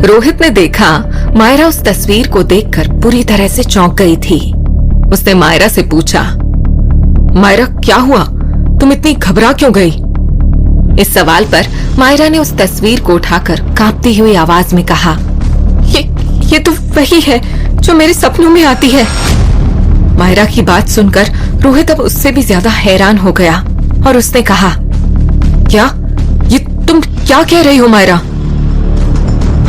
रोहित ने देखा मायरा उस तस्वीर को देखकर पूरी तरह से चौंक गई थी। उसने मायरा से पूछा, मायरा क्या हुआ, तुम इतनी घबरा क्यों गई? इस सवाल पर मायरा ने उस तस्वीर को उठाकर कांपती हुई आवाज में कहा, ये तो वही है जो मेरे सपनों में आती है। मायरा की बात सुनकर रोहित अब उससे भी ज्यादा हैरान हो गया और उसने कहा, क्या ये तुम क्या कह रही हो मायरा?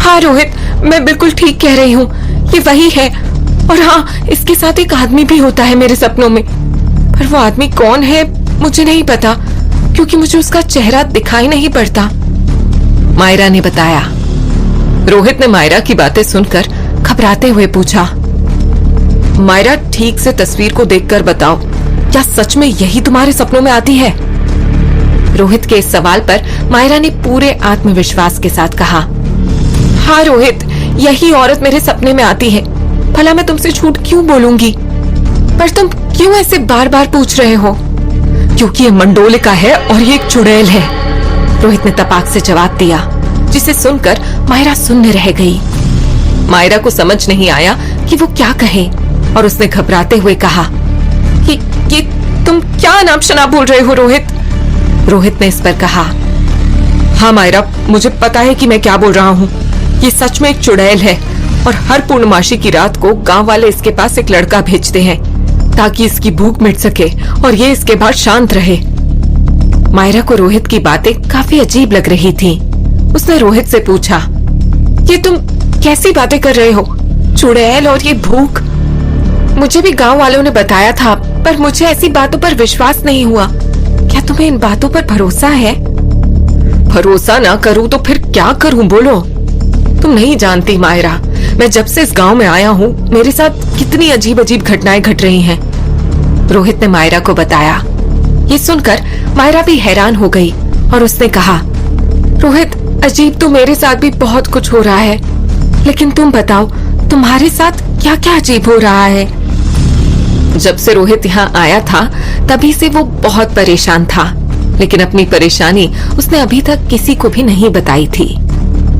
हाँ रोहित, मैं बिल्कुल ठीक कह रही हूँ, ये वही है। और हाँ, इसके साथ एक आदमी भी होता है मेरे सपनों में, पर वो आदमी कौन है मुझे नहीं पता, क्योंकि मुझे उसका चेहरा दिखाई नहीं पड़ता, मायरा ने बताया। रोहित ने मायरा की बातें सुनकर घबराते हुए पूछा, मायरा ठीक से तस्वीर को देखकर बताओ, क्या सच में यही तुम्हारे सपनों में आती है? रोहित के इस सवाल पर मायरा ने पूरे आत्मविश्वास के साथ कहा, हाँ रोहित, यही औरत मेरे सपने में आती है। भला मैं तुमसे झूठ क्यों बोलूंगी? पर तुम क्यों ऐसे बार बार पूछ रहे हो? क्योंकि ये मंडोलिका है और ये एक चुड़ैल है, रोहित ने तपाक से जवाब दिया, जिसे सुनकर मायरा सुन्न रह गई। मायरा को समझ नहीं आया कि वो क्या कहे और उसने घबराते हुए कहा, ये तुम क्या अनाप शनाप बोल रहे हो रोहित? रोहित ने इस पर कहा, हाँ मायरा, मुझे पता है कि मैं क्या बोल रहा हूँ। ये सच में एक चुड़ैल है और हर पूर्णमासी की रात को गांव वाले इसके पास एक लड़का भेजते हैं ताकि इसकी भूख मिट सके और ये इसके बाद शांत रहे। मायरा को रोहित की बातें काफी अजीब लग रही थी। उसने रोहित से पूछा, ये तुम कैसी बातें कर रहे हो? चुड़ैल और ये भूख? मुझे भी गांव वालों ने बताया था, पर मुझे ऐसी बातों पर विश्वास नहीं हुआ। क्या तुम्हें इन बातों पर भरोसा है? भरोसा ना करूं तो फिर क्या करूं, बोलो। तुम नहीं जानती मायरा, मैं जब से इस गांव में आया हूँ मेरे साथ कितनी अजीब अजीब घटनाएं घट रही हैं, रोहित ने मायरा को बताया। ये सुनकर मायरा भी हैरान हो गई और उसने कहा, रोहित, अजीब तो मेरे साथ भी बहुत कुछ हो रहा है, लेकिन तुम बताओ तुम्हारे साथ क्या क्या अजीब हो रहा है? जब से रोहित यहाँ आया था तभी से वो बहुत परेशान था, लेकिन अपनी परेशानी उसने अभी तक किसी को भी नहीं बताई थी।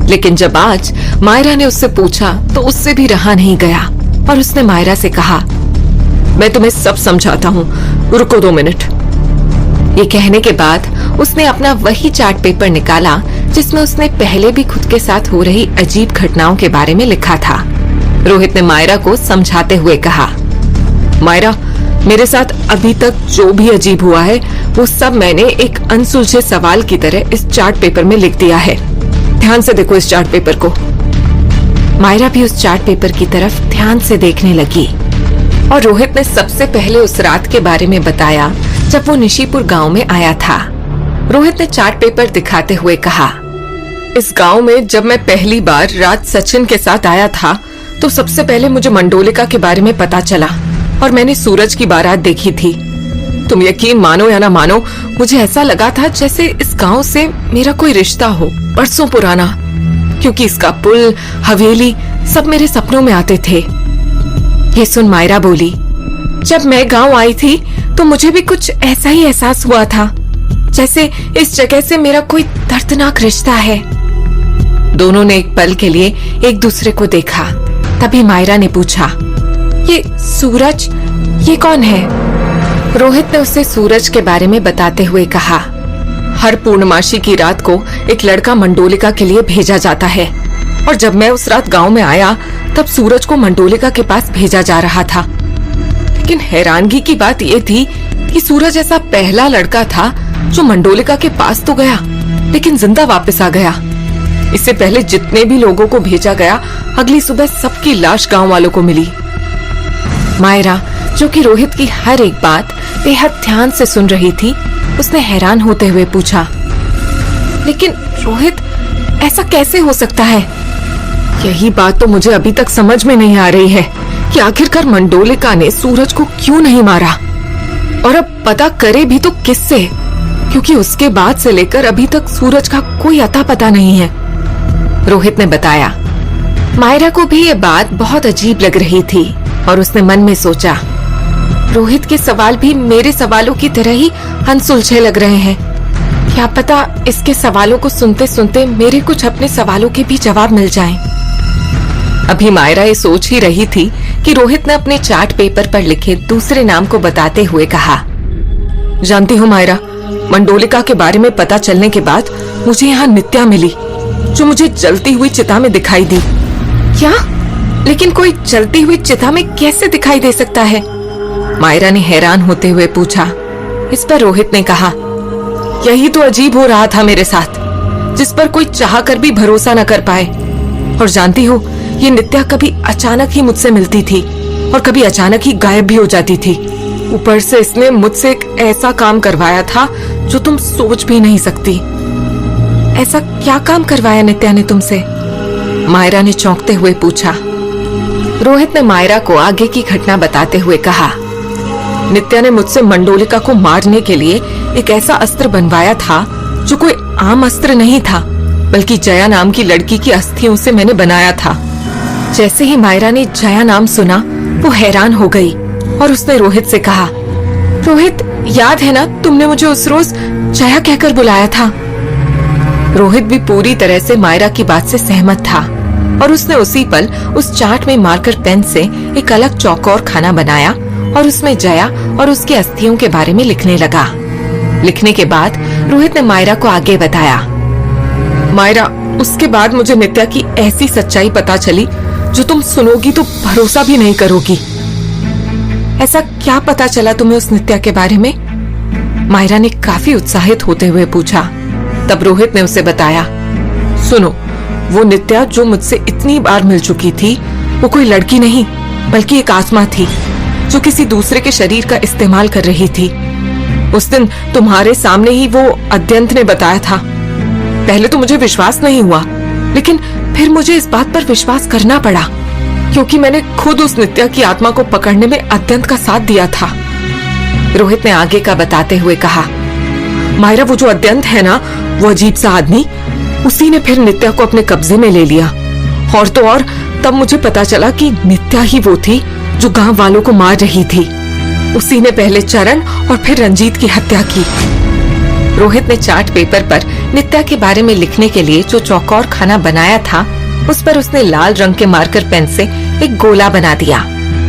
लेकिन जब आज मायरा ने उससे पूछा तो उससे भी रहा नहीं गया और उसने मायरा से कहा, मैं तुम्हें सब समझाता हूँ, रुको 2 मिनट। ये कहने के बाद उसने अपना वही चार्ट पेपर निकाला जिसमें उसने पहले भी खुद के साथ हो रही अजीब घटनाओं के बारे में लिखा था। रोहित ने मायरा को समझाते हुए कहा, मायरा, मेरे साथ अभी तक जो भी अजीब हुआ है वो सब मैंने एक अनसुलझे सवाल की तरह इस चार्ट पेपर में लिख दिया है। ध्यान से देखो इस चार्ट पेपर को। मायरा भी उस चार्ट पेपर की तरफ ध्यान से देखने लगी और रोहित ने सबसे पहले उस रात के बारे में बताया जब वो निशीपुर गांव में आया था। रोहित ने चार्ट पेपर दिखाते हुए कहा, इस गांव में जब मैं पहली बार रात सचिन के साथ आया था तो सबसे पहले मुझे मंडोलिका के बारे में पता चला और मैंने सूरज की बारात देखी थी। तुम यकीन मानो या ना मानो, मुझे ऐसा लगा था जैसे इस गांव से मेरा कोई रिश्ता हो, बरसों पुराना, क्योंकि इसका पुल, हवेली सब मेरे सपनों में आते थे। ये सुन मायरा बोली, जब मैं गांव आई थी तो मुझे भी कुछ ऐसा ही एहसास हुआ था जैसे इस जगह से मेरा कोई दर्दनाक रिश्ता है। दोनों ने एक पल के लिए एक दूसरे को देखा। तभी मायरा ने पूछा, ये सूरज, ये कौन है? रोहित ने उसे सूरज के बारे में बताते हुए कहा, हर पूर्णमासी की रात को एक लड़का मंडोलिका के लिए भेजा जाता है और जब मैं उस रात गांव में आया तब सूरज को मंडोलिका के पास भेजा जा रहा था। लेकिन हैरानगी की बात यह थी कि सूरज ऐसा पहला लड़का था जो मंडोलिका के पास तो गया लेकिन जिंदा वापस आ गया। इससे पहले जितने भी लोगों को भेजा गया, अगली सुबह सबकी लाश गांव वालों को मिली। मायरा, जो कि रोहित की हर एक बात बेहद ध्यान से सुन रही थी, उसने हैरान होते हुए पूछा, लेकिन रोहित, ऐसा कैसे हो सकता है? यही बात तो मुझे अभी तक समझ में नहीं आ रही है कि आखिरकार मंडोलिका ने सूरज को क्यों नहीं मारा, और अब पता करे भी तो किससे, क्योंकि उसके बाद से लेकर अभी तक सूरज का कोई अता पता नहीं है, रोहित ने बताया। मायरा को भी ये बात बहुत अजीब लग रही थी और उसने मन में सोचा, रोहित के सवाल भी मेरे सवालों की तरह ही अनसुलझे लग रहे हैं। क्या पता इसके सवालों को सुनते सुनते मेरे कुछ अपने सवालों के भी जवाब मिल जाएं। अभी मायरा ये सोच ही रही थी कि रोहित ने अपने चार्ट पेपर पर लिखे दूसरे नाम को बताते हुए कहा, जानती हो मायरा, मंडोलिका के बारे में पता चलने के बाद मुझे यहाँ नित्या मिली, जो मुझे जलती हुई चिता में दिखाई दी। क्या? लेकिन कोई जलती हुई चिता में कैसे दिखाई दे सकता है? मायरा ने हैरान होते हुए पूछा। इस पर रोहित ने कहा, यही तो अजीब हो रहा था मेरे साथ, जिस पर कोई चाह कर भी भरोसा न कर पाए। और जानती हो, ये नित्या कभी अचानक ही मुझसे मिलती थी और कभी अचानक ही गायब भी हो जाती थी। ऊपर से इसने मुझसे एक ऐसा काम करवाया था जो तुम सोच भी नहीं सकती। ऐसा क्या काम करवाया नित्या ने तुमसे? मायरा ने चौंकते हुए पूछा। रोहित ने मायरा को आगे की घटना बताते हुए कहा, नित्या ने मुझसे मंडोलिका को मारने के लिए एक ऐसा अस्त्र बनवाया था जो कोई आम अस्त्र नहीं था, बल्कि जया नाम की लड़की की अस्थियों से मैंने बनाया था। जैसे ही मायरा ने जया नाम सुना, वो हैरान हो गई और उसने रोहित से कहा, रोहित, याद है ना तुमने मुझे उस रोज जया कहकर बुलाया था? रोहित भी पूरी तरह से मायरा की बात से सहमत था और उसने उसी पल उस चार्ट में मार्कर पेन से एक अलग चौकोर खाना बनाया और उसमें जया और उसकी अस्थियों के बारे में लिखने लगा। लिखने के बाद रोहित ने मायरा को आगे बताया, मायरा, उसके बाद मुझे नित्या की ऐसी सच्चाई पता चली जो तुम सुनोगी तो भरोसा भी नहीं करोगी। ऐसा क्या पता चला तुम्हें उस नित्या के बारे में? मायरा ने काफी उत्साहित होते हुए पूछा। तब रोहित ने उसे बताया, सुनो, वो नित्या जो मुझसे इतनी बार मिल चुकी थी, वो कोई लड़की नहीं बल्कि एक आत्मा थी जो किसी दूसरे के शरीर का इस्तेमाल कर रही थी। उस दिन तुम्हारे सामने ही वो अद्यंत ने बताया था। पहले तो मुझे विश्वास नहीं हुआ, लेकिन फिर मुझे इस बात पर विश्वास करना पड़ा क्योंकि मैंने खुद उस नित्या की आत्मा को पकड़ने में अद्यंत का साथ दिया था। रोहित ने आगे का बताते हुए कहा, मायरा, वो जो अद्यंत है ना, वो अजीब सा आदमी, उसी ने फिर नित्या को अपने कब्जे में ले लिया। और तो और तब मुझे पता चला कि नित्या ही वो थी जो गांव वालों को मार रही थी। उसी ने पहले चरण और फिर रंजीत की हत्या की। रोहित ने चार्ट पेपर पर नित्या के बारे में लिखने के लिए जो चौकोर खाना बनाया था, उस पर उसने लाल रंग के मार्कर पेन से एक गोला बना दिया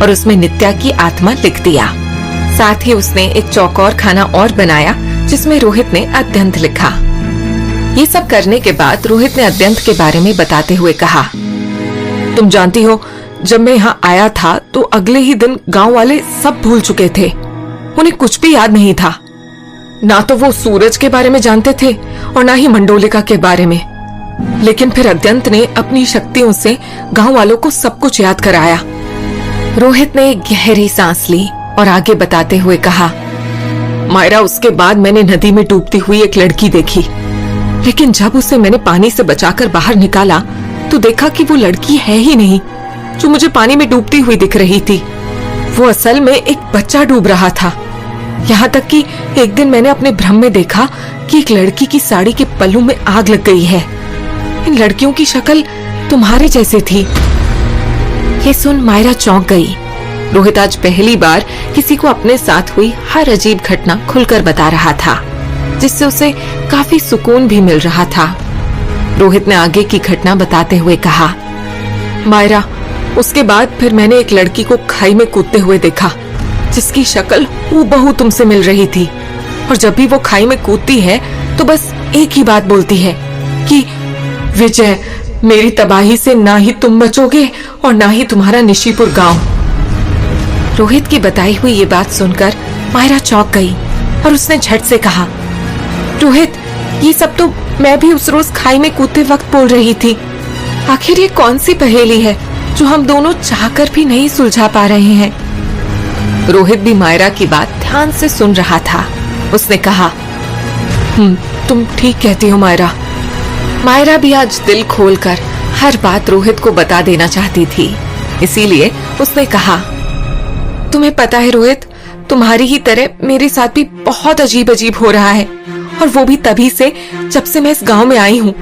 और उसमें नित्या की आत्मा लिख दिया। साथ ही उसने एक चौकोर खाना और बनाया जिसमें रोहित ने अद्यंत लिखा। ये सब करने के बाद रोहित ने अद्यंत के बारे में बताते हुए कहा, तुम जानती हो, जब मैं यहाँ आया था तो अगले ही दिन गांव वाले सब भूल चुके थे। उन्हें कुछ भी याद नहीं था। ना तो वो सूरज के बारे में जानते थे और ना ही मंडोलिका के बारे में। लेकिन फिर अद्यंत ने अपनी शक्तियों से गांव वालों को सब कुछ याद कराया। रोहित ने एक गहरी सांस ली और आगे बताते हुए कहा, मायरा, उसके बाद मैंने नदी में डूबती हुई एक लड़की देखी, लेकिन जब उसे मैंने पानी से बचाकर बाहर निकाला तो देखा कि वो लड़की है ही नहीं जो मुझे पानी में डूबती हुई दिख रही थी। वो असल में एक बच्चा डूब रहा था। यहाँ तक कि एक दिन मैंने अपने भ्रम में देखा कि एक लड़की की साड़ी के पल्लू में आग लग गई है। इन लड़कियों की शक्ल तुम्हारे जैसे थी। ये सुन मायरा चौंक गई। रोहित आज पहली बार किसी को अपने साथ हुई हर अजीब घटना खुलकर बता रहा था, जिससे उसे काफी सुकून भी मिल रहा था। रोहित ने आगे की घटना बताते हुए कहा, मायरा, उसके बाद फिर मैंने एक लड़की को खाई में कूदते हुए देखा जिसकी शक्ल हूबहू तुमसे मिल रही थी। और जब भी वो खाई में कूदती है तो बस एक ही बात बोलती है कि विजय, मेरी तबाही से ना ही तुम बचोगे और ना ही तुम्हारा निशीपुर गांव। रोहित की बताई हुई ये बात सुनकर मायरा चौंक गई और उसने झट से कहा, रोहित, ये सब तो मैं भी उस रोज खाई में कूदते वक्त बोल रही थी। आखिर ये कौन सी पहेली है जो हम दोनों चाहकर भी नहीं सुलझा पा रहे हैं? रोहित भी मायरा की बात ध्यान से सुन रहा था। उसने कहा, तुम ठीक कहती हो मायरा। मायरा भी आज दिल खोलकर हर बात रोहित को बता देना चाहती थी, इसीलिए उसने कहा, तुम्हें पता है रोहित, तुम्हारी ही तरह मेरे साथ भी बहुत अजीब अजीब हो रहा है, और वो भी तभी से जब से मैं इस गांव में आई हूँ।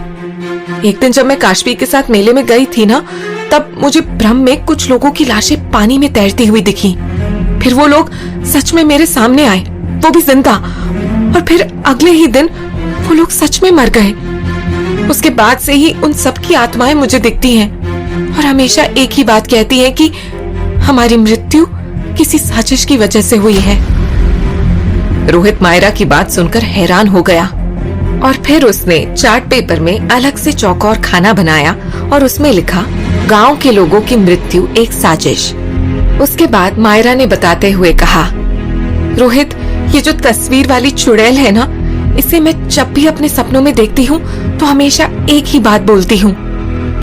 एक दिन जब मैं काशवी के साथ मेले में गई थी ना, तब मुझे भ्रम में कुछ लोगों की लाशें पानी में तैरती हुई दिखी। फिर वो लोग सच में मेरे सामने आए, वो भी जिंदा, और फिर अगले ही दिन वो लोग सच में मर गए। उसके बाद से ही उन सब की आत्माएं मुझे दिखती हैं और हमेशा एक ही बात कहती हैं कि हमारी मृत्यु किसी साजिश की वजह से हुई है। रोहित मायरा की बात सुनकर हैरान हो गया और फिर उसने चार्ट पेपर में अलग से चौकोर खाना बनाया और उसमें लिखा, गांव के लोगों की मृत्यु एक साजिश। उसके बाद मायरा ने बताते हुए कहा, रोहित, ये जो तस्वीर वाली चुड़ैल है ना, इसे मैं जब भी अपने सपनों में देखती हूँ तो हमेशा एक ही बात बोलती हूँ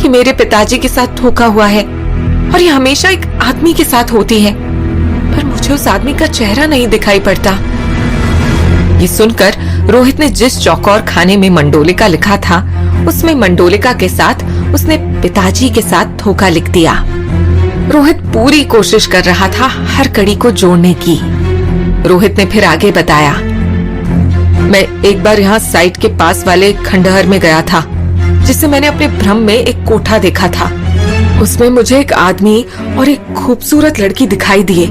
कि मेरे पिताजी के साथ धोखा हुआ है और ये हमेशा एक आदमी के साथ होती है, पर मुझे उस आदमी का चेहरा नहीं दिखाई पड़ता। ये सुनकर रोहित ने जिस चौकोर खाने में मंडोलिका लिखा था, उसमें मंडोलिका के साथ उसने पिताजी के साथ धोखा लिख दिया। रोहित पूरी कोशिश कर रहा था हर कड़ी को जोड़ने की। रोहित ने फिर आगे बताया, मैं एक बार यहाँ साइट के पास वाले खंडहर में गया था, जिससे मैंने अपने भ्रम में एक कोठा देखा था। उसमें मुझे एक आदमी और एक खूबसूरत लड़की दिखाई दिए।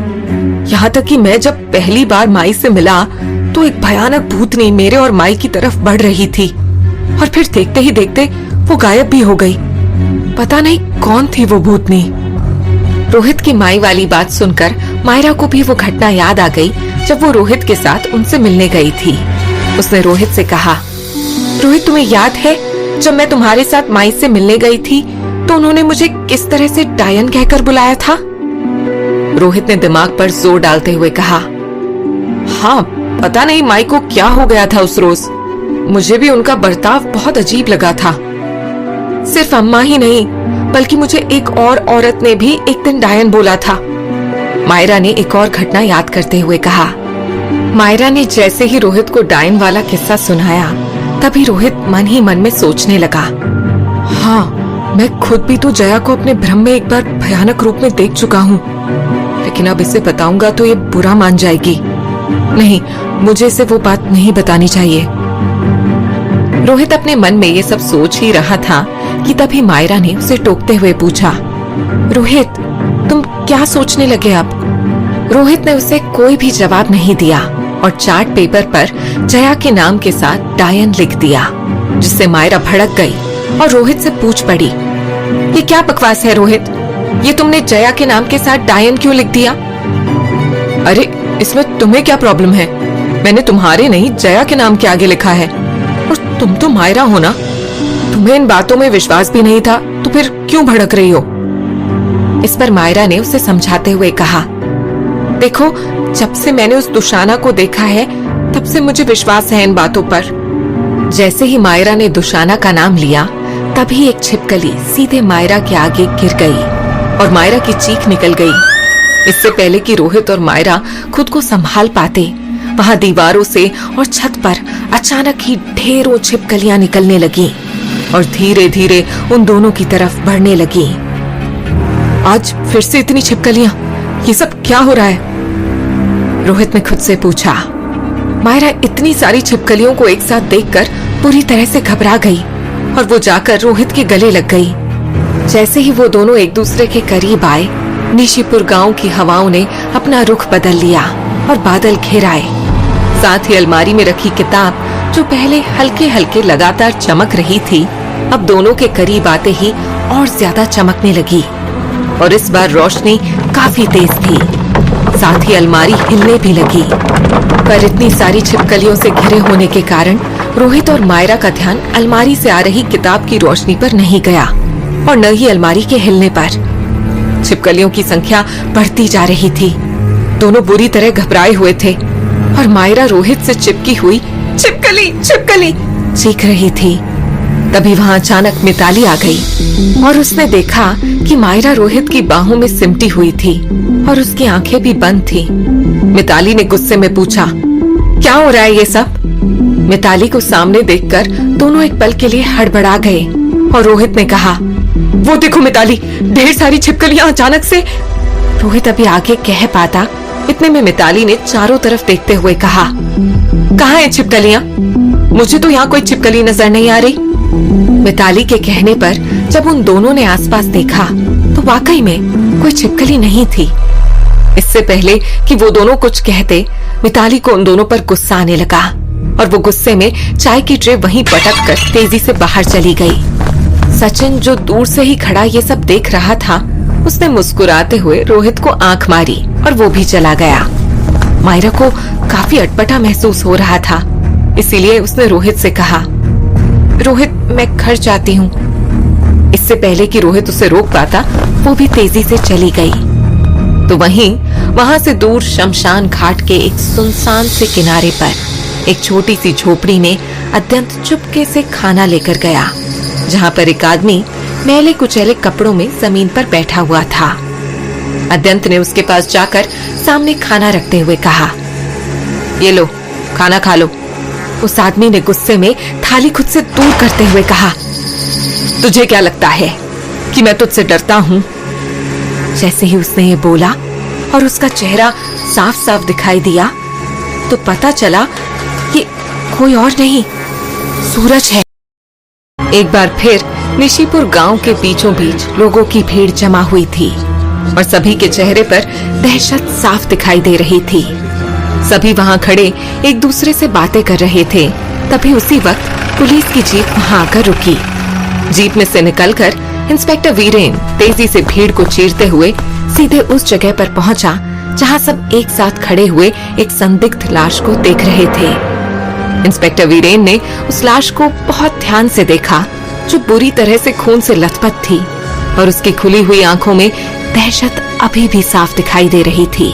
यहाँ तक कि मैं जब पहली बार माई से मिला तो एक भयानक भूतनी मेरे और माई की तरफ बढ़ रही थी और फिर देखते ही देखते वो गायब भी हो गई। पता नहीं कौन थी वो भूतनी। रोहित की माई वाली बात सुनकर मायरा को भी वो घटना याद आ गई जब वो रोहित के साथ उनसे मिलने गई थी। उसने रोहित से कहा, रोहित, तुम्हें याद है जब मैं तुम्हारे साथ माई से मिलने गई थी तो उन्होंने मुझे किस तरह से डायन कहकर बुलाया था? रोहित ने दिमाग पर जोर डालते हुए कहा, हाँ, पता नहीं माई को क्या हो गया था उस रोज। मुझे भी उनका बर्ताव बहुत अजीब लगा था। सिर्फ अम्मा ही नहीं बल्कि मुझे एक और औरत ने भी एक दिन डायन बोला था। मायरा ने एक और घटना याद करते हुए कहा। मायरा ने जैसे ही रोहित को डायन वाला किस्सा सुनाया, तभी रोहित मन ही मन में सोचने लगा, हाँ, मैं खुद भी तो जया को अपने भ्रम में एक बार भयानक रूप में देख चुका हूँ, लेकिन अब इसे बताऊंगा तो ये बुरा मान जाएगी। नहीं, मुझे इसे वो बात नहीं बतानी चाहिए। रोहित अपने मन में ये सब सोच ही रहा था कि तभी मायरा ने उसे टोकते हुए पूछा, रोहित, तुम क्या सोचने लगे अब? रोहित ने उसे कोई भी जवाब नहीं दिया और चार्ट पेपर पर जया के नाम के साथ डायन लिख दिया, जिससे मायरा भड़क गई और रोहित से पूछ पड़ी, ये क्या बकवास है रोहित? ये तुमने जया के नाम के साथ डायन क्यों लिख दिया? अरे, इसमें तुम्हें क्या प्रॉब्लम है? मैंने तुम्हारे नहीं जया के नाम के आगे लिखा है और तुम तो मायरा हो ना। तुम्हें इन बातों में विश्वास भी नहीं था तो फिर क्यों भड़क रही हो? इस पर मायरा ने उसे समझाते हुए कहा, देखो, जब से मैंने उस दुशाना को देखा है तब से मुझे विश्वास है इन बातों पर। जैसे ही मायरा ने दुशाना का नाम लिया, तभी एक छिपकली सीधे मायरा के आगे गिर गई और मायरा की चीख निकल गई। इससे पहले कि रोहित और मायरा खुद को संभाल पाते, वहां दीवारों से और छत पर अचानक ही ढेरों छिपकलियां निकलने लगी और धीरे धीरे उन दोनों की तरफ बढ़ने लगी। आज फिर से इतनी छिपकलियां, ये सब क्या हो रहा है? रोहित ने खुद से पूछा। मायरा इतनी सारी छिपकलियों को एक साथ देखकर पूरी तरह से घबरा गई और वो जाकर रोहित के गले लग गई। जैसे ही वो दोनों एक दूसरे के करीब आए, निशिपुर गांव की हवाओं ने अपना रुख बदल लिया और बादल घिर आए। साथ ही अलमारी में रखी किताब, जो पहले हल्के हल्के लगातार चमक रही थी, अब दोनों के करीब आते ही और ज्यादा चमकने लगी और इस बार रोशनी काफी तेज थी। साथ ही अलमारी हिलने भी लगी, पर इतनी सारी छिपकलियों से घिरे होने के कारण रोहित और मायरा का ध्यान अलमारी से आ रही किताब की रोशनी पर नहीं गया और न ही अलमारी के हिलने पर। छिपकलियों की संख्या बढ़ती जा रही थी। दोनों बुरी तरह घबराए हुए थे और मायरा रोहित से चिपकी हुई छिपकली छिपकली चीख रही थी। तभी वहां अचानक मिताली आ गई और उसने देखा कि मायरा रोहित की बाहों में सिमटी हुई थी और उसकी आंखें भी बंद थी। मिताली ने गुस्से में पूछा, क्या हो रहा है ये सब? मिताली को सामने देखकर दोनों एक पल के लिए हड़बड़ा गए और रोहित ने कहा, वो देखो मिताली, ढेर सारी छिपकलियां अचानक से। रोहित अभी आगे कह पाता, इतने में मिताली ने चारों तरफ देखते हुए कहा, कहाँ है छिपकलियां? मुझे तो यहाँ कोई छिपकली नजर नहीं आ रही। मिताली के कहने पर जब उन दोनों ने आसपास देखा तो वाकई में कोई छिपकली नहीं थी। इससे पहले कि वो दोनों कुछ कहते, मिताली को उन दोनों पर गुस्सा आने लगा और वो गुस्से में चाय की ट्रे वहीं पटक कर तेजी से बाहर चली गई। सचिन जो दूर से ही खड़ा ये सब देख रहा था, उसने मुस्कुराते हुए रोहित को आंख मारी और वो भी चला गया। मायरा को काफी अटपटा महसूस हो रहा था, इसीलिए उसने रोहित से कहा, रोहित मैं घर जाती हूँ। इससे पहले कि रोहित उसे रोक पाता, वो भी तेजी से चली गई। तो वहां से दूर शमशान घाट के एक सुनसान से किनारे पर एक छोटी सी झोपड़ी में अत्यंत चुपके से खाना लेकर गया, जहाँ पर एक आदमी मैले कुचैले कपड़ों में जमीन पर बैठा हुआ था। अत्यंत ने उसके पास जाकर सामने खाना रखते हुए कहा, ये लो खाना खा लो। उस आदमी ने गुस्से में थाली खुद से दूर करते हुए कहा, तुझे क्या लगता है कि मैं तुझसे डरता हूँ? जैसे ही उसने ये बोला और उसका चेहरा साफ साफ दिखाई दिया, तो पता चला कि कोई और नहीं, सूरज है। एक बार फिर निशिपुर गांव के बीचों बीच लोगों की भीड़ जमा हुई थी और सभी के चेहरे पर दहशत साफ दिखाई दे रही थी। सभी वहां खड़े एक दूसरे से बातें कर रहे थे। तभी उसी वक्त पुलिस की जीप वहां आकर रुकी। जीप में से निकलकर इंस्पेक्टर वीरेन तेजी से भीड़ को चीरते हुए सीधे उस जगह पर पहुंचा जहां सब एक साथ खड़े हुए एक संदिग्ध लाश को देख रहे थे। इंस्पेक्टर वीरेन ने उस लाश को बहुत ध्यान से देखा, जो बुरी तरह से खून से लथपथ थी और उसकी खुली हुई आंखों में दहशत अभी भी साफ दिखाई दे रही थी।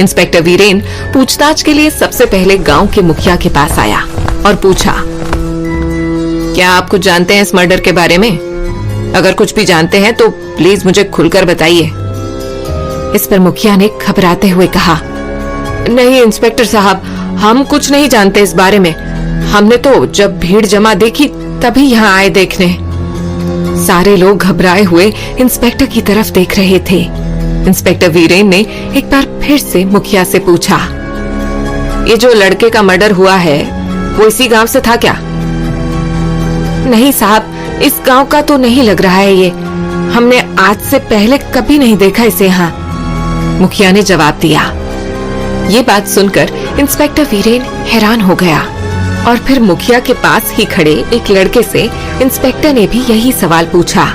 इंस्पेक्टर वीरेन पूछताछ के लिए सबसे पहले गांव के मुखिया के पास आया और पूछा, क्या आप कुछ जानते हैं इस मर्डर के बारे में? अगर कुछ भी जानते हैं तो प्लीज मुझे खुलकर बताइए। इस पर मुखिया ने घबराते हुए कहा, नहीं इंस्पेक्टर साहब, हम कुछ नहीं जानते इस बारे में। हमने तो जब भीड़ जमा देखी तभी यहाँ आए देखने। सारे लोग घबराए हुए इंस्पेक्टर की तरफ देख रहे थे। इंस्पेक्टर वीरेन ने एक बार फिर से मुखिया से पूछा, ये जो लड़के का मर्डर हुआ है वो इसी गांव से था क्या? नहीं साहब, इस गांव का तो नहीं लग रहा है ये। हमने आज से पहले कभी नहीं देखा इसे यहाँ, मुखिया ने जवाब दिया। ये बात सुनकर इंस्पेक्टर वीरेन हैरान हो गया और फिर मुखिया के पास ही खड़े एक लड़के से इंस्पेक्टर ने भी यही सवाल पूछा,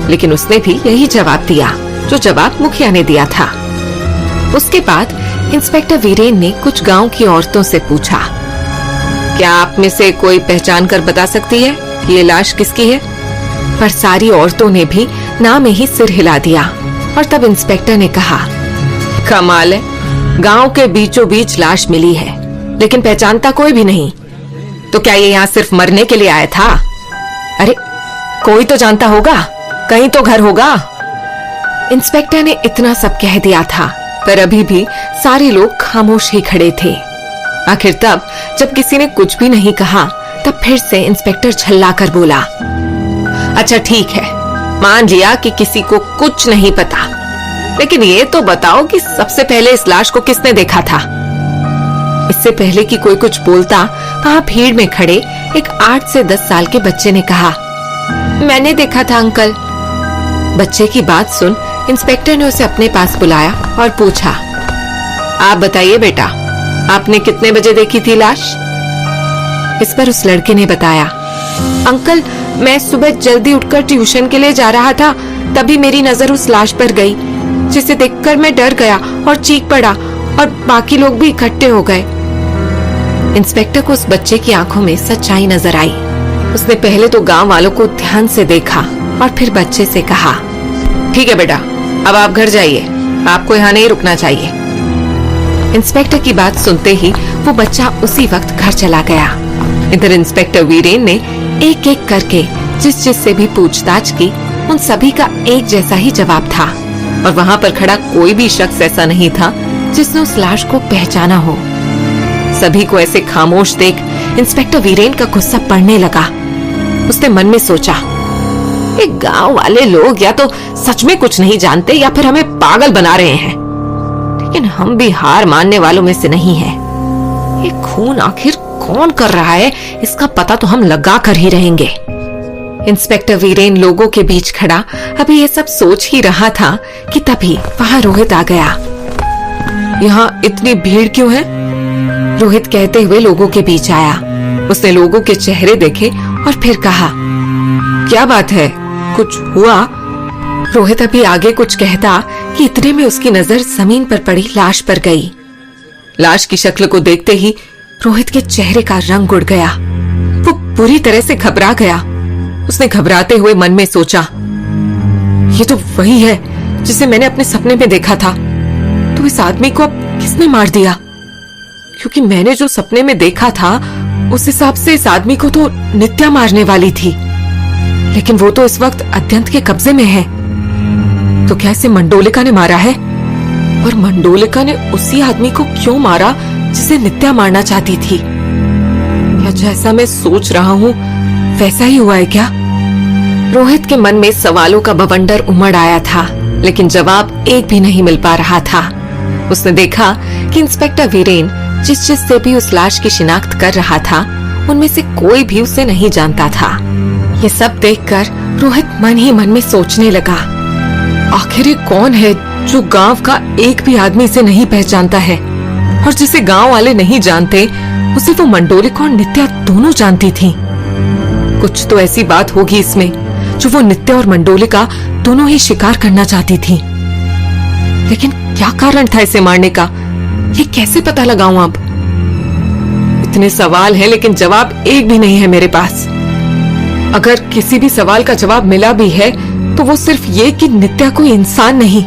लेकिन उसने भी यही जवाब दिया जो जवाब मुखिया ने दिया था। उसके बाद इंस्पेक्टर वीरेन ने कुछ गांव की औरतों से पूछा, क्या आप में से कोई पहचान कर बता सकती है कि ये लाश किसकी है? पर सारी औरतों ने भी ना में ही सिर हिला दिया और तब इंस्पेक्टर ने कहा, कमाल है, गांव के बीचों बीच लाश मिली है लेकिन पहचानता कोई भी नहीं। तो क्या ये यहाँ सिर्फ मरने के लिए आया था? अरे कोई तो जानता होगा, कहीं तो घर होगा। इंस्पेक्टर ने इतना सब कह दिया था, पर अभी भी सारे लोग खामोश ही खड़े थे। आखिर तब जब किसी ने कुछ भी नहीं कहा, तब फिर से इंस्पेक्टर झल्लाकर बोला, अच्छा ठीक है, मान लिया कि किसी को कुछ नहीं पता, लेकिन ये तो बताओ कि सबसे पहले इस लाश को किसने देखा था? इससे पहले कि कोई कुछ बोलता, वहाँ भीड़ में खड़े एक 8 से 10 साल के बच्चे ने कहा, मैंने देखा था अंकल। बच्चे की बात सुन इंस्पेक्टर ने उसे अपने पास बुलाया और पूछा, आप बताइए बेटा, आपने कितने बजे देखी थी लाश? इस पर उस लड़के ने बताया, अंकल मैं सुबह जल्दी उठकर ट्यूशन के लिए जा रहा था, तभी मेरी नजर उस लाश पर गई, जिसे देखकर मैं डर गया और चीख पड़ा और बाकी लोग भी इकट्ठे हो गए। इंस्पेक्टर को उस बच्चे की आंखों में सच्चाई नजर आई। उसने पहले तो गांव वालों को ध्यान से देखा और फिर बच्चे से कहा, ठीक है बेटा, अब आप घर जाइए, आपको यहाँ नहीं रुकना चाहिए। इंस्पेक्टर की बात सुनते ही वो बच्चा उसी वक्त घर चला गया। इधर इंस्पेक्टर वीरेन ने एक एक करके जिस से भी पूछताछ की, उन सभी का एक जैसा ही जवाब था और वहाँ पर खड़ा कोई भी शख्स ऐसा नहीं था जिसने उस लाश को पहचाना हो। सभी को ऐसे खामोश देख इंस्पेक्टर वीरेन का गुस्सा बढ़ने लगा। उसने मन में सोचा, एक गांव वाले लोग या तो सच में कुछ नहीं जानते या फिर हमें पागल बना रहे हैं, लेकिन हम भी हार मानने वालों में से नहीं हैं। ये खून आखिर कौन कर रहा है, इसका पता तो हम लगा कर ही रहेंगे। इंस्पेक्टर वीरेन लोगों के बीच खड़ा अभी ये सब सोच ही रहा था कि तभी वहाँ रोहित आ गया। यहाँ इतनी भीड़ क्यों है? रोहित कहते हुए लोगों के बीच आया। उसने लोगों के चेहरे देखे और फिर कहा, क्या बात है, कुछ हुआ? रोहित अभी आगे कुछ कहता कि इतने में उसकी नजर जमीन पर पड़ी लाश पर गई। लाश की शक्ल को देखते ही रोहित के चेहरे का रंग उड़ गया। वो बुरी तरह से घबरा गया। उसने घबराते हुए मन में सोचा, ये तो वही है जिसे मैंने अपने सपने में देखा था। तो इस आदमी को अब किसने मार दिया? क्योंकि मैंने जो सपने में देखा था उस हिसाब से इस आदमी को तो नित्या मारने वाली थी, लेकिन वो तो इस वक्त अत्यंत के कब्जे में है। तो क्या इसे मंडोलिका ने मारा है? और मंडोलिका ने उसी आदमी को क्यों मारा जिसे नित्या मारना चाहती थी? क्या जैसा मैं सोच रहा हूँ वैसा ही हुआ है क्या? रोहित के मन में सवालों का बवंडर उमड़ आया था, लेकिन जवाब एक भी नहीं मिल पा रहा था। उसने देखा कि इंस्पेक्टर वीरेन जिस से भी उस लाश की शिनाख्त कर रहा था, उनमें से कोई भी उसे नहीं जानता था। ये सब देखकर रोहित मन ही मन में सोचने लगा, आखिर ये कौन है जो गांव का एक भी आदमी इसे नहीं पहचानता है, और जिसे गांव वाले नहीं जानते उसे वो मंडोलिका और नित्या दोनों जानती थी। कुछ तो ऐसी बात होगी इसमें जो वो नित्या और मंडोलिका दोनों ही शिकार करना चाहती थी। लेकिन क्या कारण था इसे मारने का, ये कैसे पता लगाऊं अब? इतने सवाल हैं लेकिन जवाब एक भी नहीं है मेरे पास। अगर किसी भी सवाल का जवाब मिला भी है तो वो सिर्फ ये कि नित्या कोई इंसान नहीं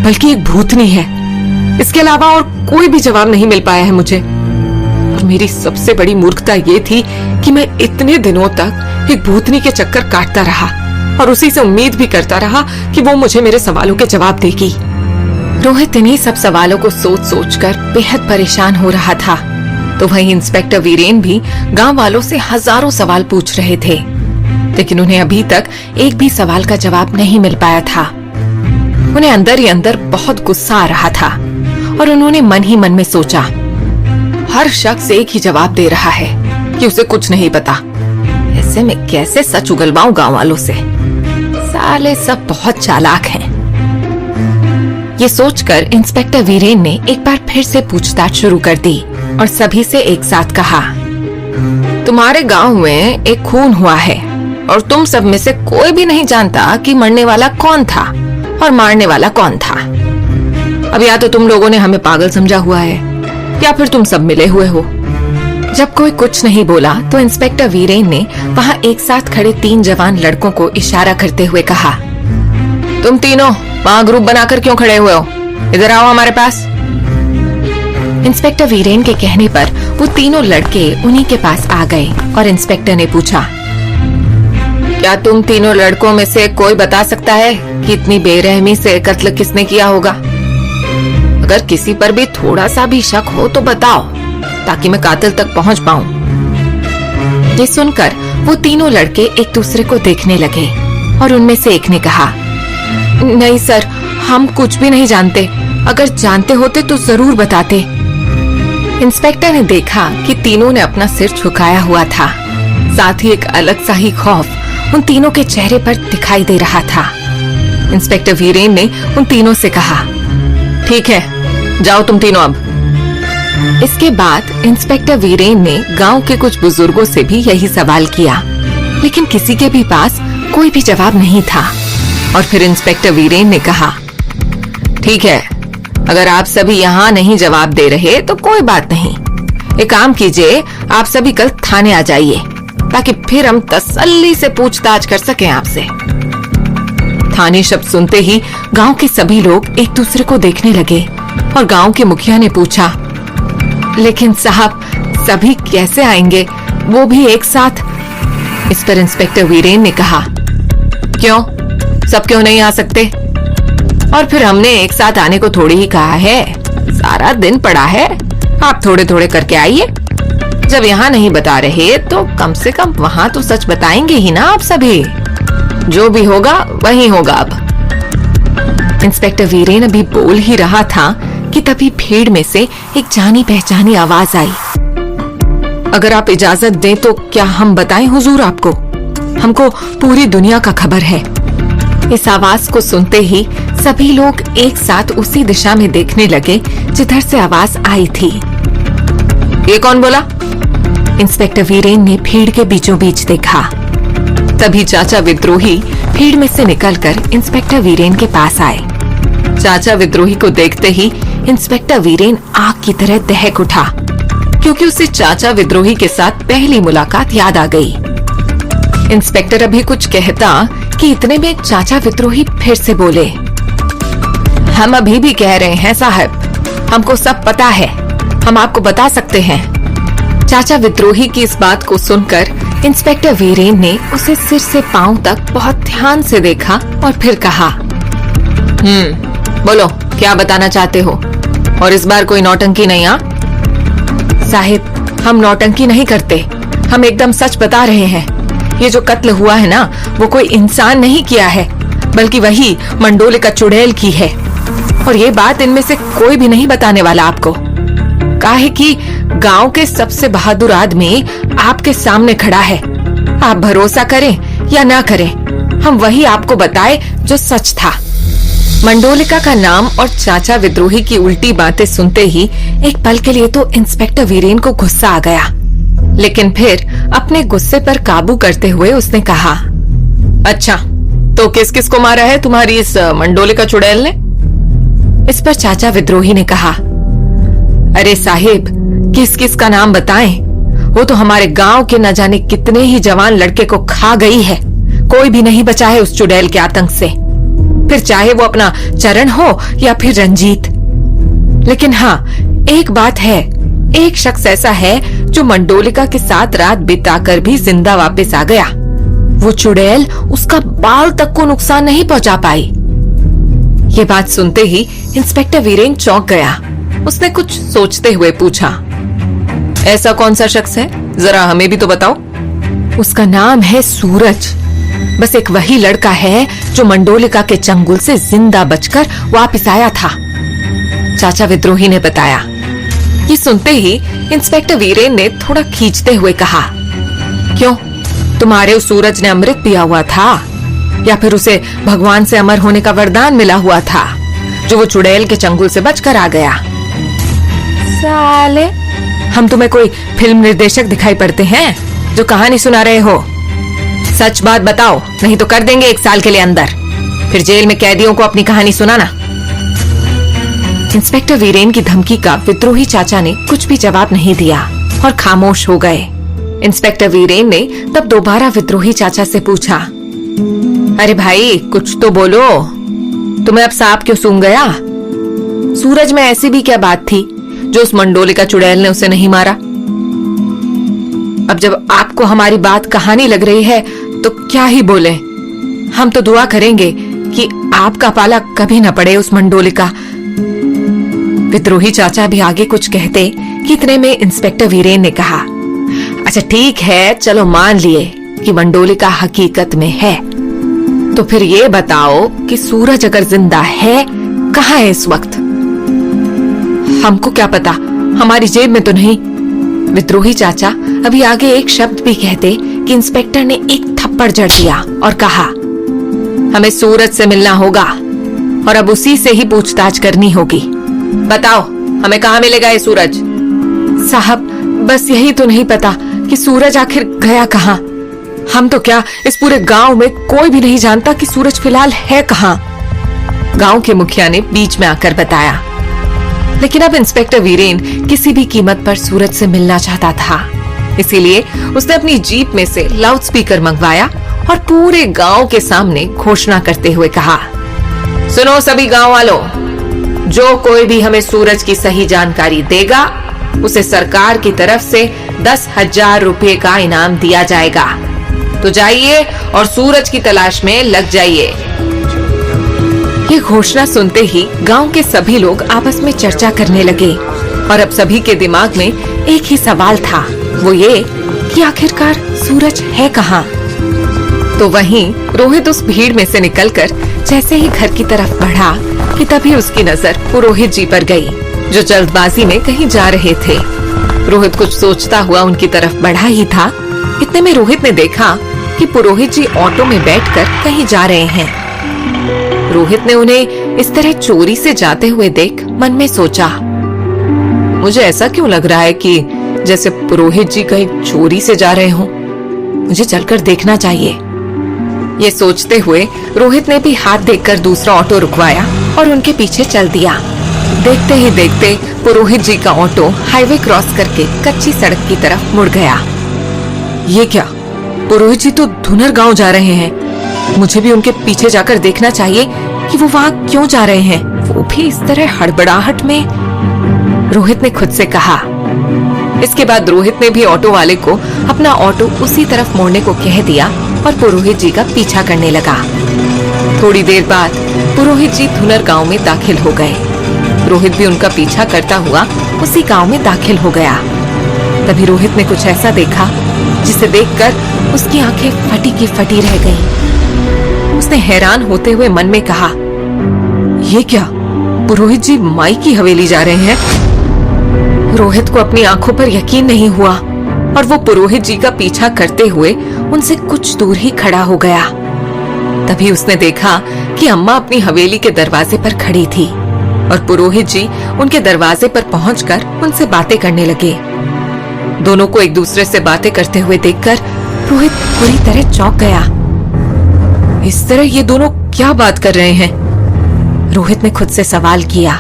बल्कि एक भूतनी है। इसके अलावा और कोई भी जवाब नहीं मिल पाया है मुझे। और मेरी सबसे बड़ी मूर्खता ये थी कि मैं इतने दिनों तक एक भूतनी के चक्कर काटता रहा और उसी से उम्मीद भी करता रहा कि वो मुझे मेरे सवालों के जवाब देगी। रोहित इन्हीं सब सवालों को सोच सोचकर बेहद परेशान हो रहा था। तो वहीं इंस्पेक्टर वीरेन भी गांव वालों से हजारों सवाल पूछ रहे थे, लेकिन उन्हें अभी तक एक भी सवाल का जवाब नहीं मिल पाया था। उन्हें अंदर ही अंदर बहुत गुस्सा आ रहा था और उन्होंने मन ही मन में सोचा, हर शख्स एक ही जवाब दे रहा है कि उसे कुछ नहीं पता। ऐसे में कैसे सच उगलवाऊं गांव वालों से? साले सब बहुत चालाक हैं। ये सोचकर इंस्पेक्टर वीरेन ने एक बार फिर से पूछताछ शुरू कर दी और सभी से एक साथ कहा, तुम्हारे गांव में एक खून हुआ है और तुम सब में से कोई भी नहीं जानता कि मरने वाला कौन था और मारने वाला कौन था। अब या तो तुम लोगों ने हमें पागल समझा हुआ है या फिर तुम सब मिले हुए हो। जब कोई कुछ नहीं बोला तो इंस्पेक्टर वीरेन ने वहाँ एक साथ खड़े 3 जवान लड़कों को इशारा करते हुए कहा, तुम तीनों वहाँ ग्रुप बनाकर क्यों खड़े हुए हो? इधर आओ हमारे पास। इंस्पेक्टर वीरेन के कहने पर वो तीनों लड़के उन्हीं के पास आ गए और इंस्पेक्टर ने पूछा, क्या तुम तीनों लड़कों में से कोई बता सकता है कि इतनी बेरहमी से कत्ल किसने किया होगा? अगर किसी पर भी थोड़ा सा भी शक हो तो बताओ, ताकि मैं कातिल तक पहुंच पाऊं। ये सुनकर वो तीनों लड़के एक दूसरे को देखने लगे और उनमें से एक ने कहा, नहीं सर, हम कुछ भी नहीं जानते। अगर जानते होते तो जरूर बताते। इंस्पेक्टर ने देखा कि तीनों ने अपना सिर झुकाया हुआ था, साथ ही एक अलग सा ही खौफ उन तीनों के चेहरे पर दिखाई दे रहा था। इंस्पेक्टर वीरेन ने उन तीनों से कहा, ठीक है, जाओ तुम तीनों अब। इसके बाद इंस्पेक्टर वीरेन ने गांव के कुछ बुजुर्गों से भी यही सवाल किया, लेकिन किसी के भी पास कोई भी जवाब नहीं था। और फिर इंस्पेक्टर वीरेन ने कहा, ठीक है, अगर आप सभी यहाँ नहीं जवाब दे रहे तो कोई बात नहीं। एक काम कीजिए, आप सभी कल थाने आ जाइए ताकि फिर हम तसल्ली से पूछताछ कर सकें आपसे। थाने शब्द सुनते ही गांव के सभी लोग एक दूसरे को देखने लगे और गांव के मुखिया ने पूछा, लेकिन साहब सभी कैसे आएंगे, वो भी एक साथ? इस पर इंस्पेक्टर वीरेन ने कहा, क्यों, सब क्यों नहीं आ सकते? और फिर हमने एक साथ आने को थोड़ी ही कहा है, सारा दिन पड़ा है, आप थोड़े थोड़े करके आइए। जब यहाँ नहीं बता रहे तो कम से कम वहाँ तो सच बताएंगे ही ना आप सभी। जो भी होगा वही होगा अब। इंस्पेक्टर वीरेन अभी बोल ही रहा था कि तभी भीड़ में से एक जानी पहचानी आवाज आई, अगर आप इजाजत दें तो क्या हम बताएं हुजूर आपको? हमको पूरी दुनिया का खबर है। इस आवाज को सुनते ही सभी लोग एक साथ उसी दिशा में देखने लगे जिधर से आवाज आई थी। ये कौन बोला? इंस्पेक्टर वीरेन ने भीड़ के बीचों बीच देखा। तभी चाचा विद्रोही भीड़ में से निकलकर इंस्पेक्टर वीरेन के पास आए। चाचा विद्रोही को देखते ही इंस्पेक्टर वीरेन आग की तरह दहक उठा, क्योंकि उसे चाचा विद्रोही के साथ पहली मुलाकात याद आ गई। इंस्पेक्टर अभी कुछ कहता कि इतने में चाचा विद्रोही फिर से बोले, हम अभी भी कह रहे हैं साहब, हमको सब पता है, हम आपको बता सकते हैं। चाचा विद्रोही की इस बात को सुनकर इंस्पेक्टर वीरेन ने उसे सिर से पांव तक बहुत ध्यान से देखा और फिर कहा, बोलो क्या बताना चाहते हो, और इस बार कोई नौटंकी नहीं। साहिब, हम नौटंकी नहीं करते, हम एकदम सच बता रहे हैं। ये जो कत्ल हुआ है ना, वो कोई इंसान नहीं किया है, बल्कि वही मंडोलिका चुड़ैल की है। और ये बात इनमें से कोई भी नहीं बताने वाला आपको, काहे कि गांव के सबसे बहादुर आदमी आपके सामने खड़ा है। आप भरोसा करें या ना करें, हम वही आपको बताए जो सच था। मंडोलिका का नाम और चाचा विद्रोही की उल्टी बातें सुनते ही एक पल के लिए तो इंस्पेक्टर वीरेन को गुस्सा आ गया, लेकिन फिर अपने गुस्से पर काबू करते हुए उसने कहा, अच्छा तो किस किस को मारा है तुम्हारी इस मंडोलिका चुड़ैल ने? इस पर चाचा विद्रोही ने कहा, अरे साहिब, किस किस का नाम बताएं? वो तो हमारे गांव के न जाने कितने ही जवान लड़के को खा गई है, कोई भी नहीं बचा है उस चुड़ैल के आतंक से, फिर चाहे वो अपना चरण हो या फिर रंजीत। लेकिन हाँ, एक बात है, एक शख्स ऐसा है जो मंडोलिका के साथ रात बिताकर भी जिंदा वापस आ गया। वो चुड़ैल उसका बाल तक को नुकसान नहीं पहुंचा पाई। ये बात सुनते ही इंस्पेक्टर वीरेन चौंक गया। उसने कुछ सोचते हुए पूछा, ऐसा कौन सा शख्स है, जरा हमें भी तो बताओ। उसका नाम है सूरज। बस एक वही लड़का है जो मंडोलिका के चंगुल से जिंदा बचकर वापस आया था, चाचा विद्रोही ने बताया। ये सुनते ही इंस्पेक्टर वीरेन ने थोड़ा खींचते हुए कहा, क्यों, तुम्हारे उस सूरज ने अमृत पिया हुआ था, या फिर उसे भगवान से अमर होने का वरदान मिला हुआ था, जो वो चुड़ैल के चंगुल से बचकर आ गया? साले, हम तुम्हें कोई फिल्म निर्देशक दिखाई पड़ते हैं जो कहानी सुना रहे हो? सच बात बताओ, नहीं तो कर देंगे 1 साल के लिए अंदर, फिर जेल में कैदियों को अपनी कहानी सुनाना। इंस्पेक्टर वीरेन की धमकी का विद्रोही चाचा ने कुछ भी जवाब नहीं दिया और खामोश हो गए। इंस्पेक्टर वीरेन ने तब दोबारा विद्रोही चाचा से पूछा, अरे भाई कुछ तो बोलो, तुम्हें अब सांप क्यों सूंघ गया? सूरज में ऐसी भी क्या बात थी जो उस मंडोलिका चुड़ैल ने उसे नहीं मारा? अब जब आपको हमारी बात कहानी लग रही है तो क्या ही बोले, हम तो दुआ करेंगे कि आपका पाला कभी न पड़े उस मंडोलिका। विद्रोही चाचा भी आगे कुछ कहते कि इतने में इंस्पेक्टर वीरेन ने कहा, अच्छा ठीक है, चलो मान लिए कि मंडोलिका हकीकत में है, तो फिर ये बताओ कि सूरज अगर जिंदा है, कहाँ है इस वक्त? हमको क्या पता, हमारी जेब में तो नहीं। विद्रोही चाचा अभी आगे एक शब्द भी कहते कि इंस्पेक्टर ने एक थप्पड़ जड़ दिया और कहा, हमें सूरज से मिलना होगा और अब उसी से ही पूछताछ करनी होगी। बताओ, हमें कहाँ मिलेगा ये सूरज? साहब, बस यही तो नहीं पता कि सूरज आखिर गया कहाँ। हम तो क्या, इस पूरे गांव में कोई भी नहीं जानता कि सूरज फिलहाल है कहाँ। गांव के मुखिया ने बीच में आकर बताया। लेकिन अब इंस्पेक्टर वीरेन किसी भी कीमत पर सूरज से मिलना चाहता था, इसीलिए उसने अपनी जीप में से लाउडस्पीकर मंगवाया और पूरे गांव के सामने घोषणा करते हुए कहा, सुनो सभी गांव वालों, जो कोई भी हमें सूरज की सही जानकारी देगा, उसे सरकार की तरफ से 10,000 रुपए का इनाम दिया जाएगा। तो जाइए और सूरज की तलाश में लग जाइए। ये घोषणा सुनते ही गांव के सभी लोग आपस में चर्चा करने लगे और अब सभी के दिमाग में एक ही सवाल था, वो ये कि आखिरकार सूरज है कहाँ? तो वहीं रोहित उस भीड़ में से निकलकर जैसे ही घर की तरफ बढ़ा कि तभी उसकी नजर पुरोहित जी पर गई, जो जल्दबाजी में कहीं जा रहे थे। रोहित कुछ सोचता हुआ उनकी तरफ बढ़ा ही था, इतने में रोहित ने देखा कि पुरोहित जी ऑटो में बैठकर कहीं जा रहे हैं। रोहित ने उन्हें इस तरह चोरी से जाते हुए देख मन में सोचा, मुझे ऐसा क्यों लग रहा है कि जैसे पुरोहित जी कहीं चोरी से जा रहे हों, मुझे चलकर देखना चाहिए। ये सोचते हुए रोहित ने भी हाथ देखकर दूसरा ऑटो रुकवाया और उनके पीछे चल दिया। देखते ही देखते पुरोहित जी का ऑटो हाईवे क्रॉस करके कच्ची सड़क की तरफ मुड़ गया। ये क्या, पुरोहित जी तो धुनर गांव जा रहे हैं। मुझे भी उनके पीछे जाकर देखना चाहिए कि वो वहाँ क्यों जा रहे हैं, वो भी इस तरह हड़बड़ाहट में, रोहित ने खुद से कहा। इसके बाद रोहित ने भी ऑटो वाले को अपना ऑटो उसी तरफ मोड़ने को कह दिया और पुरोहित जी का पीछा करने लगा। थोड़ी देर बाद पुरोहित जी धुनर गांव में दाखिल हो गए। रोहित भी उनका पीछा करता हुआ उसी गांव में दाखिल हो गया। तभी रोहित ने कुछ ऐसा देखा जिसे देखकर उसकी आंखें फटी की फटी रह गईं। उसने हैरान होते हुए मन में कहा, ये क्या, पुरोहित जी माई की हवेली जा रहे हैं। रोहित को अपनी आंखों पर यकीन नहीं हुआ और वो पुरोहित जी का पीछा करते हुए उनसे कुछ दूर ही खड़ा हो गया। तभी उसने देखा कि अम्मा अपनी हवेली के दरवाजे पर खड़ी थी और पुरोहित जी उनके दरवाजे पर पहुंचकर उनसे बातें करने लगे। दोनों को एक दूसरे से बातें करते हुए देखकर रोहित पूरी तरह चौंक गया। इस तरह ये दोनों क्या बात कर रहे हैं? रोहित ने खुद से सवाल किया।